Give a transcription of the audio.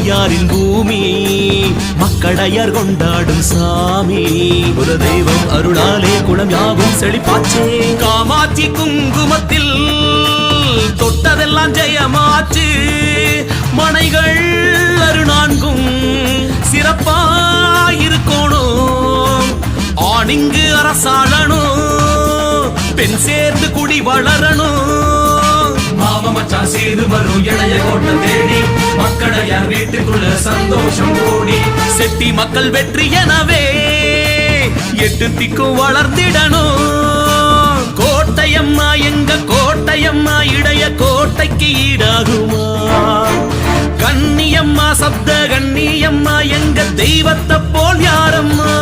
அடியாரின் பூமி, மக்களையர் கொண்டாடும் சாமி. குலதெய்வம் அருளாலே குளம் யாவும் செழிப்பாச்சே. காமாட்சி குங்குமத்தில் தொட்டதெல்லாம் ஜெயமாச்சு. மனைகள் அருநான்கும் சிறப்பாயிருக்கணும். ஆணிங்கு அரசாளனும், பெண் சேர்ந்து குடி வளரணும். மாமச்சான் சேது வரும் இளைய கோட்டை தேடி, மக்களையார் வீட்டுக்குள்ள சந்தோஷம் கூடி. செட்டி மக்கள் வெற்றி எனவே 8 திக்கும் வளர்ந்திடணும். கோட்டையம்மா எங்க கோட்டையம்மா, இடைய கோட்டைக்கு ஈடாகுமா? கண்ணியம்மா சப்த கண்ணியம்மா, எங்க தெய்வத்தை போல் யாரம்மா?